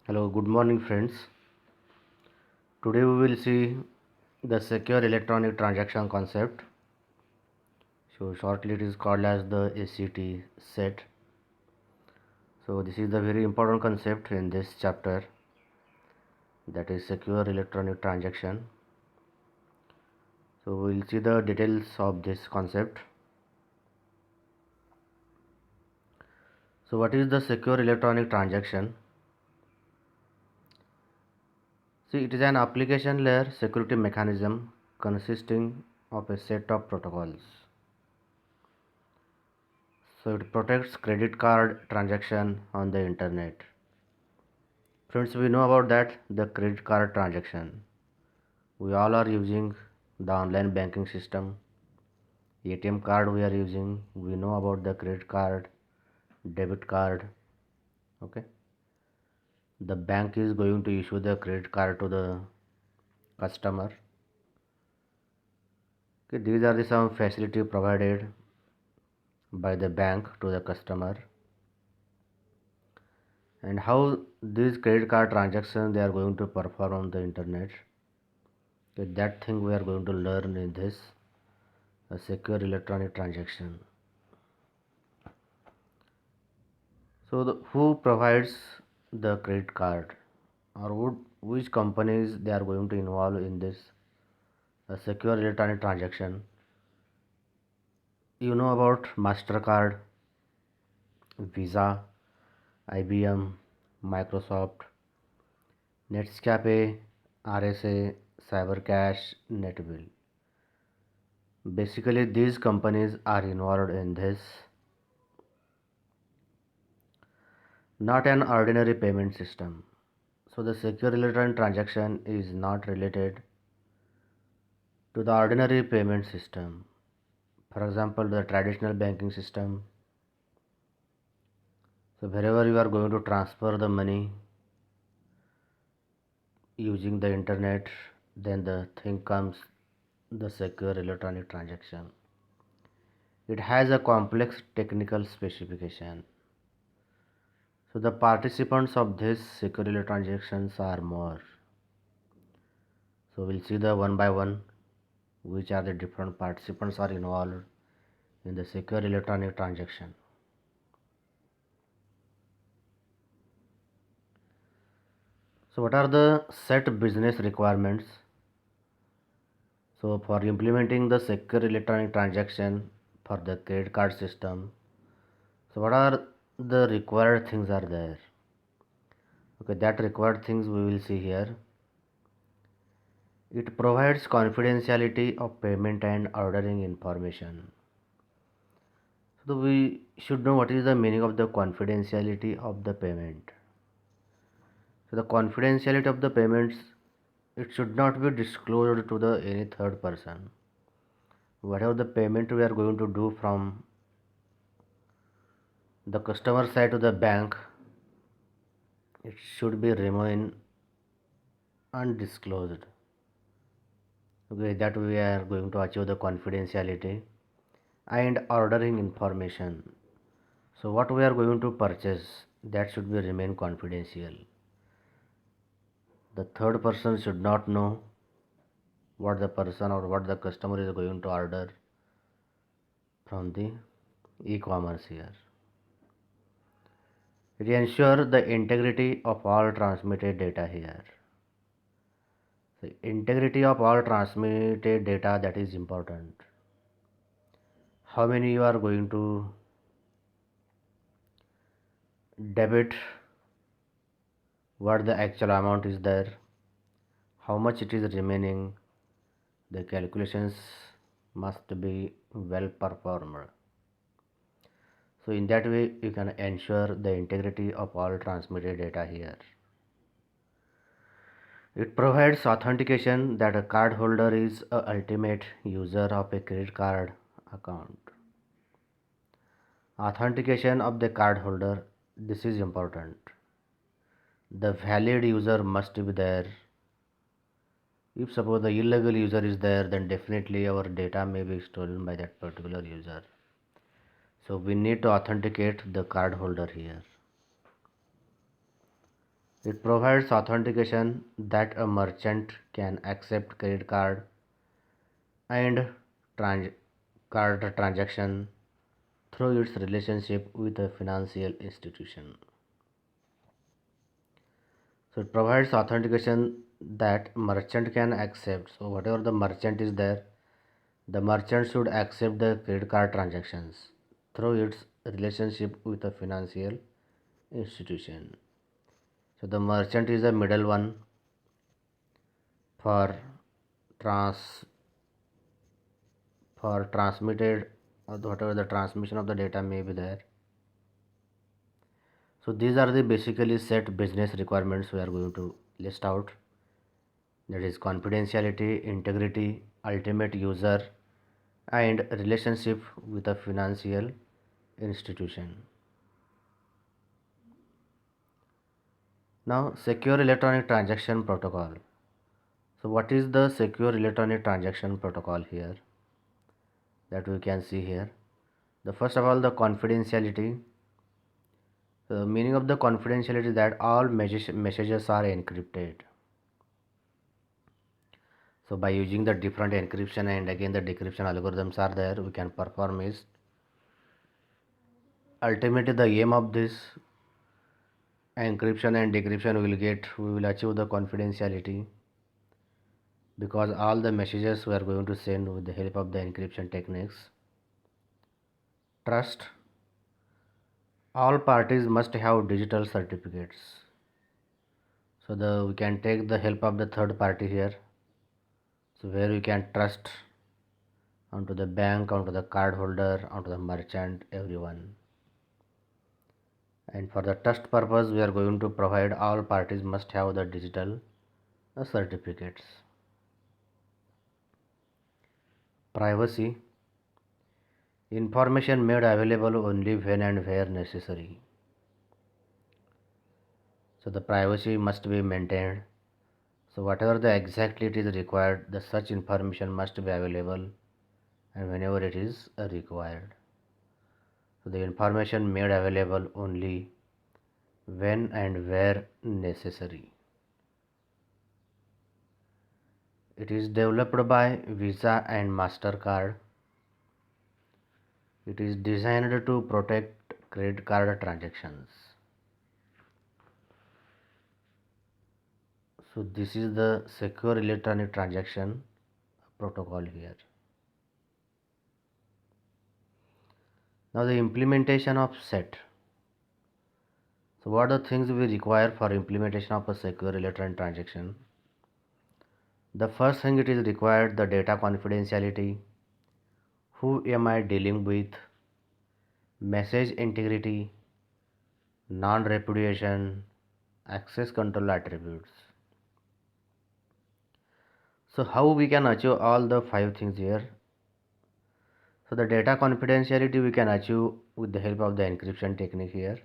Hello, good morning, friends. Today we will see the secure electronic transaction concept. So, shortly it is called as the SET set. So, this is the very important concept in this chapter, that is secure electronic transaction. So, we will see the details of this concept. So, what is the secure electronic transaction? See, it is an application layer security mechanism consisting of a set of protocols. So it protects credit card transaction on the internet. Friends, we know about that the credit card transaction. We all are using the online banking system. ATM card we are using. We know about the credit card, debit card. Okay. The bank is going to issue the credit card to the customer. Okay, these are the some facility provided by the bank to the customer. And how these credit card transactions they are going to perform on the internet. Okay, that thing we are going to learn in this a secure electronic transaction. So who provides the credit card, or which companies they are going to involve in this a secure electronic transaction? You know about MasterCard, Visa, IBM, Microsoft, Netscape, RSA, Cybercash, NetBill. Basically, these companies are involved in this. Not an ordinary payment system. So the secure electronic transaction is not related to the ordinary payment system. For example, the traditional banking system. So wherever you are going to transfer the money using the internet, then the thing comes the secure electronic transaction. It has a complex technical specification. So the participants of this secure electronic transactions are more. So we'll see the one by one which are the different participants are involved in the secure electronic transaction. So what are the set business requirements? So for implementing the secure electronic transaction for the credit card system, so what are the required things are there? Okay, that required things we will see here. It provides confidentiality of payment and ordering information. So we should know what is the meaning of the confidentiality of the payment. So the confidentiality of the payments, it should not be disclosed to the any third person. Whatever the payment we are going to do from the customer side to the bank, it should be remain undisclosed. Okay, that we are going to achieve the confidentiality and ordering information. So what we are going to purchase, that should be remain confidential. The third person should not know what the person or what the customer is going to order from the e-commerce here. It ensures the integrity of all transmitted data here. So integrity of all transmitted data, that is important. How many you are going to debit, what the actual amount is there, how much it is remaining, the calculations must be well performed. So in that way you can ensure the integrity of all transmitted data here. It provides authentication that a cardholder is a ultimate user of a credit card account. Authentication of the cardholder, this is important. The valid user must be there. If suppose the illegal user is there, then definitely our data may be stolen by that particular user. So we need to authenticate the cardholder here. It provides authentication that a merchant can accept credit and trans- card transaction through its relationship with a financial institution. So it provides authentication that merchant can accept. So whatever the merchant is there, the merchant should accept the credit card transactions through its relationship with a financial institution. So the merchant is the middle one for trans for transmitted or whatever the transmission of the data may be there. So these are the basically set business requirements we are going to list out. That is confidentiality, integrity, ultimate user, and relationship with a financial institution. Now, secure electronic transaction protocol. So, what is the secure electronic transaction protocol here? That we can see here. The first of all, the confidentiality. The meaning of the confidentiality is that all messages are encrypted. So, by using the different encryption and again the decryption algorithms are there, we can perform is ultimately the aim of this encryption and decryption we will achieve the confidentiality because all the messages we are going to send with the help of the encryption techniques. Trust. All parties must have digital certificates. So we can take the help of the third party here. So where we can trust onto the bank, onto the card holder, onto the merchant, everyone. And for the trust purpose, we are going to provide all parties must have the digital certificates. Privacy. Information made available only when and where necessary. So the privacy must be maintained. So whatever the exactly it is required, the such information must be available and whenever it is required. So the information made available only when and where necessary. It is developed by Visa and MasterCard. It is designed to protect credit card transactions. So this is the secure electronic transaction protocol here. Now the implementation of SET. So what are the things we require for implementation of a secure electronic transaction? The first thing it is required the data confidentiality. Who am I dealing with? Message integrity, non-repudiation, access control attributes. So how we can achieve all the five things here? So the data confidentiality we can achieve with the help of the encryption technique here.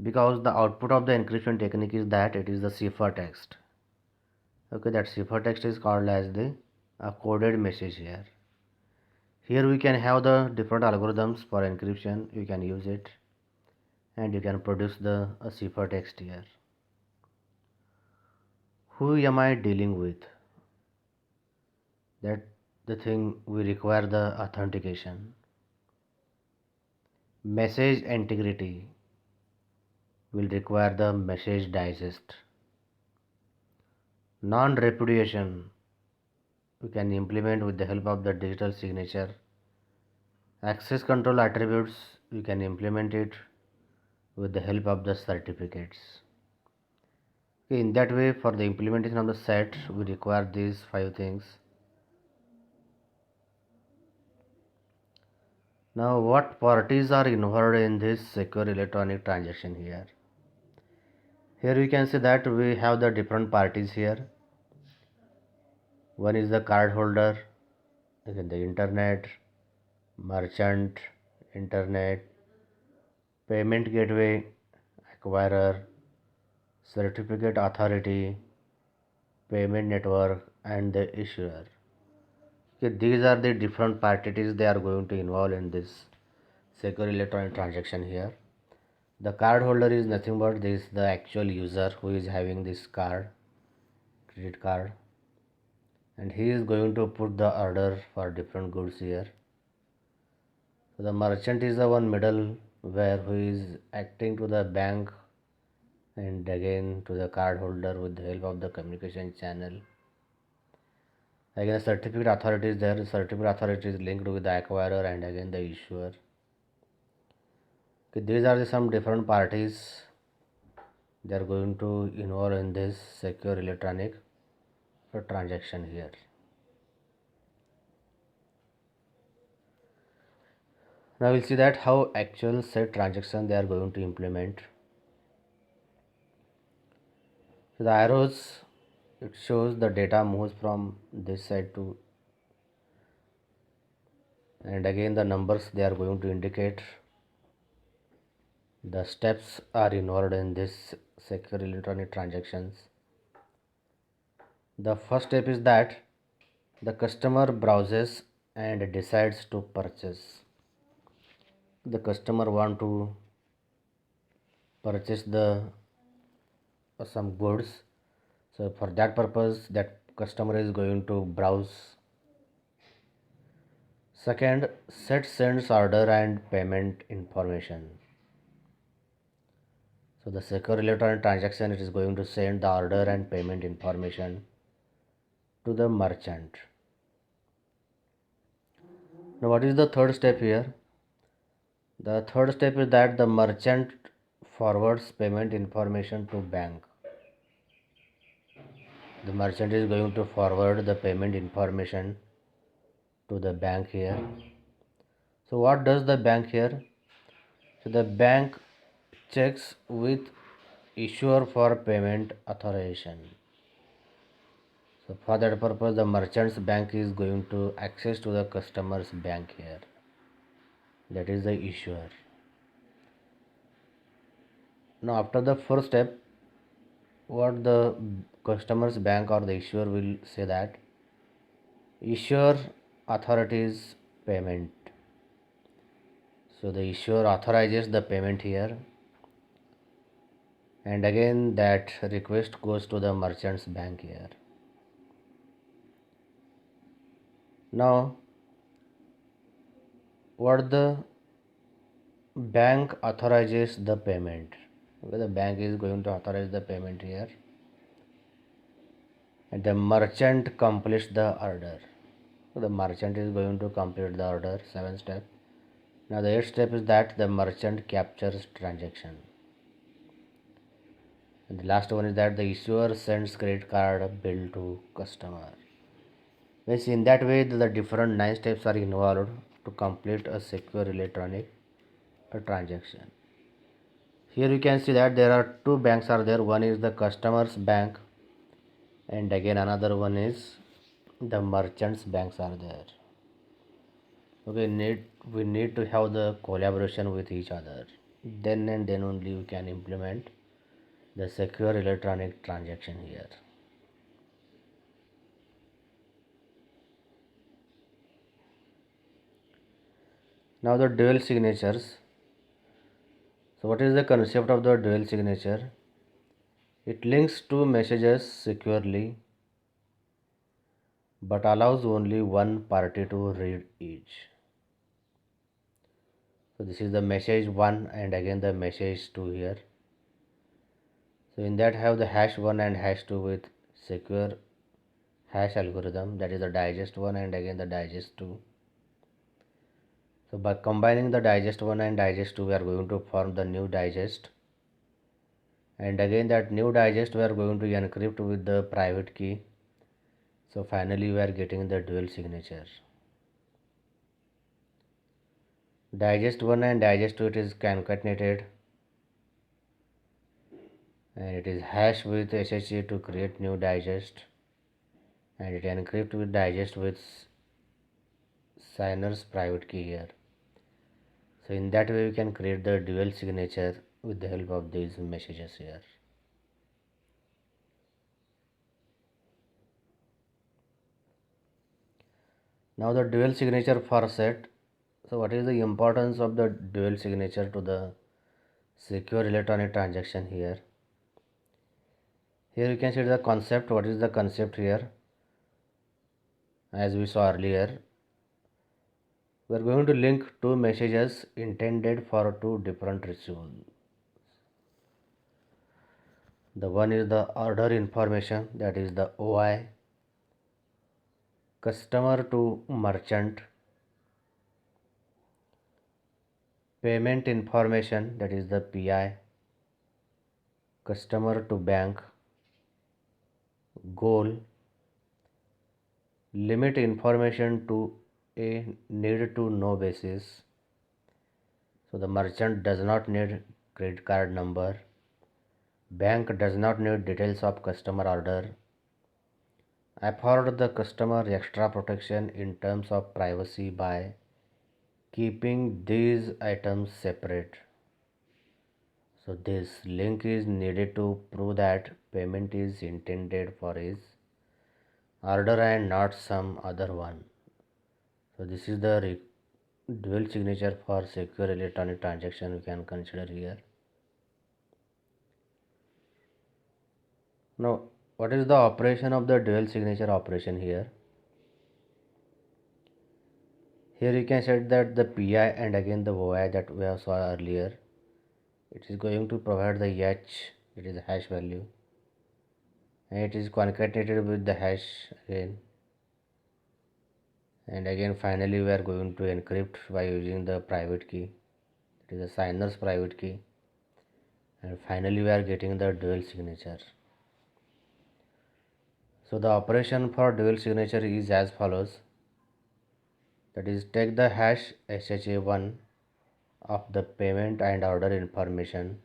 Because the output of the encryption technique is that it is the ciphertext. Okay, that ciphertext is called as the coded message here. Here we can have the different algorithms for encryption. You can use it and you can produce the ciphertext here. Who am I dealing with? That the thing we require the authentication. Message integrity will require the message digest. Non-repudiation we can implement with the help of the digital signature. Access control attributes we can implement it with the help of the certificates. Okay, in that way for the implementation of the set we require these five things. Now what parties are involved in this secure electronic transaction here? Here we can see that we have the different parties here. One is the card holder, again the internet, merchant, internet, payment gateway, acquirer, certificate authority, payment network, and the issuer. Okay, these are the different parties they are going to involve in this secure electronic transaction here. The card holder is nothing but this the actual user who is having this card, credit card, and he is going to put the order for different goods here. So the merchant is the one middleware who is acting to the bank and again to the card holder with the help of the communication channel. Again, the certificate authority is there. The certificate authority is linked with the acquirer and again the issuer. Okay, these are some different parties. They are going to involve in this secure electronic transaction here. Now we'll see that how actual set transaction they are going to implement. So the arrows, it shows the data moves from this side to, and again the numbers they are going to indicate the steps are involved in this secure electronic transactions. The first step is that the customer browses and decides to purchase. The customer want to purchase the some goods, so for that purpose that customer is going to browse. Second, set sends order and payment information. So the secure electronic transaction, it is going to send the order and payment information to the merchant. Now what is the third step here? The third step is that the merchant forwards payment information to bank. The merchant is going to forward the payment information to the bank here. So what does the bank here? So the bank checks with issuer for payment authorization. So for that purpose the merchant's bank is going to access to the customer's bank here. That is the issuer. Now after the first step, what the customer's bank or the issuer will say that issuer authorities payment. So the issuer authorizes the payment here, and again that request goes to the merchant's bank here. Now what the bank authorizes the payment. Okay, the bank is going to authorize the payment here, and the merchant completes the order. So the merchant is going to complete the order, 7th step. Now the 8th step is that the merchant captures transaction. And the last one is that the issuer sends credit card bill to customer. Means in that way the different 9 steps are involved to complete a secure electronic transaction. Here you can see that there are two banks are there. One is the customer's bank and again another one is the merchant's banks are there. Okay, we need to have the collaboration with each other. Then and then only we can implement the secure electronic transaction here. Now the dual signatures. So what is the concept of the dual signature? It links two messages securely but allows only one party to read each. So this is the message 1 and again the message 2 here. So in that have the hash 1 and hash 2 with secure hash algorithm, that is the digest 1 and again the digest 2. So by combining the digest 1 and digest 2 we are going to form the new digest, and again that new digest we are going to encrypt with the private key. So finally we are getting the dual signature. Digest 1 and digest 2 it is concatenated and it is hash with SHA to create new digest, and it encrypt with digest with signer's private key here. So in that way we can create the dual signature with the help of these messages here. Now the dual signature for set. So what is the importance of the dual signature to the secure electronic transaction here. Here you can see the concept. What is the concept here? As we saw earlier, we are going to link two messages intended for two different receivals. The one is the order information, that is the OI, customer to merchant, payment information, that is the PI, customer to bank, goal, limit information to a need to know basis. So the merchant does not need credit card number, bank does not need details of customer order, afford the customer extra protection in terms of privacy by keeping these items separate. So this link is needed to prove that payment is intended for his order and not some other one. So this is the dual signature for secure electronic transaction we can consider here. Now what is the operation of the dual signature operation here? Here you can set that the PI and again the OI that we saw earlier. It is going to provide the H, that is the hash value, and it is concatenated with the hash again, and again finally we are going to encrypt by using the private key, it is the signer's private key, and finally we are getting the dual signature. So the operation for dual signature is as follows, that is take the hash SHA1 of the payment and order information.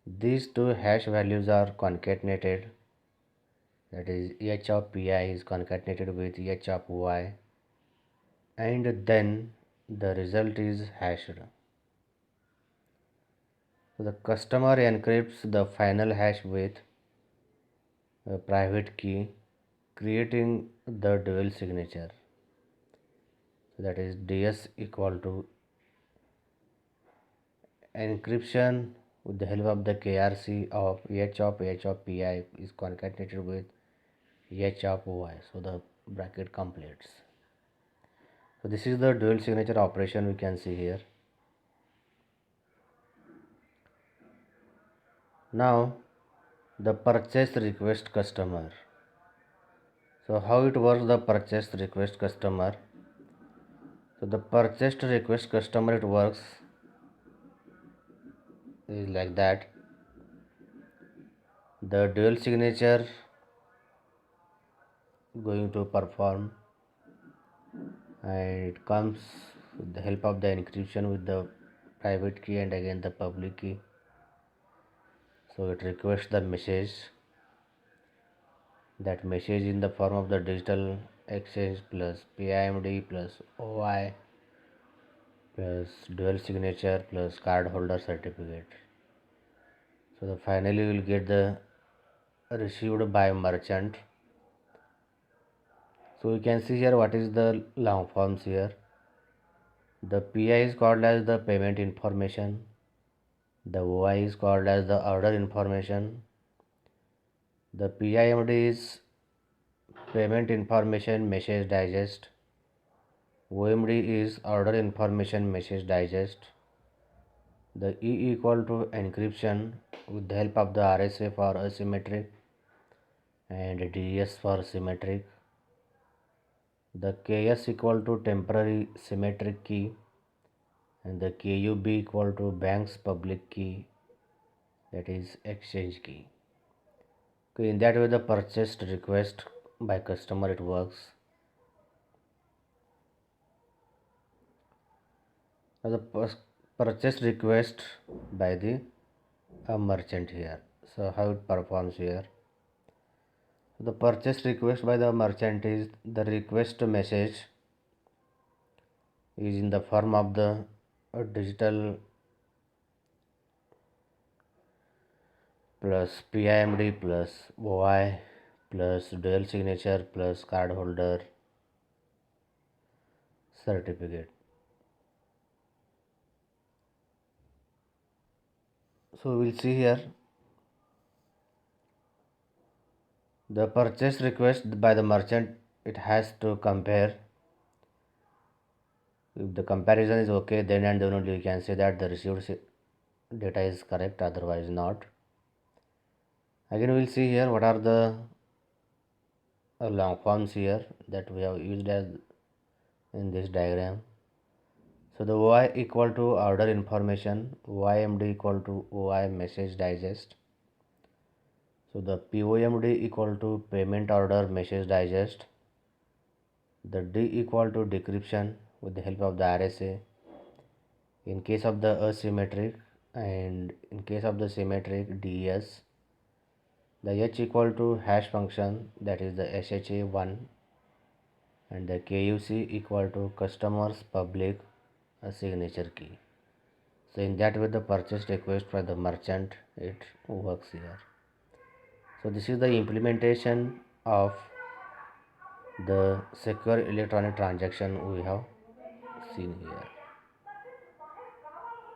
These two hash values are concatenated, that is H of PI is concatenated with H of Y, and then the result is hashed. So the customer encrypts the final hash with a private key, creating the dual signature. So that is DS equal to encryption with the help of the KRC of H of PI is concatenated with H of Y. So the bracket completes. So this is the dual signature operation we can see here. Now the purchase request customer. So how it works, the purchase request customer? So the purchased request customer, it works is like that. The dual signature going to perform, and it comes with the help of the encryption with the private key and again the public key. So it requests the message, that message in the form of the digital exchange plus PIMD plus OI plus dual signature plus card holder certificate. So the finally will get the received by merchant. So you can see here what is the long forms here. The PI is called as the payment information, the OI is called as the order information, the PIMD is payment information message digest, OMD is order information message digest, the E equal to encryption with the help of the RSA for asymmetric and DES for symmetric, the KS equal to temporary symmetric key, and the KUB equal to bank's public key, that is exchange key. Okay, in that way the purchased request by customer it works. Now the purchase request by the merchant here. So how it performs here? The purchase request by the merchant is the request message is in the form of the digital plus PIMD plus OI plus dual signature plus card holder certificate. So we'll see here the purchase request by the merchant, it has to compare. If the comparison is okay, then and then only you can say that the received data is correct, otherwise not. Again we'll see here what are the long forms here that we have used as in this diagram. So the OI equal to order information, OIMD equal to OI message digest. So the POMD equal to payment order message digest. The D equal to decryption with the help of the RSA in case of the asymmetric, and in case of the symmetric DES. The H equal to hash function, that is the SHA1, and the KUC equal to customer's public signature key. So in that way the purchase request for the merchant it works here. So this is the implementation of the secure electronic transaction we have seen here.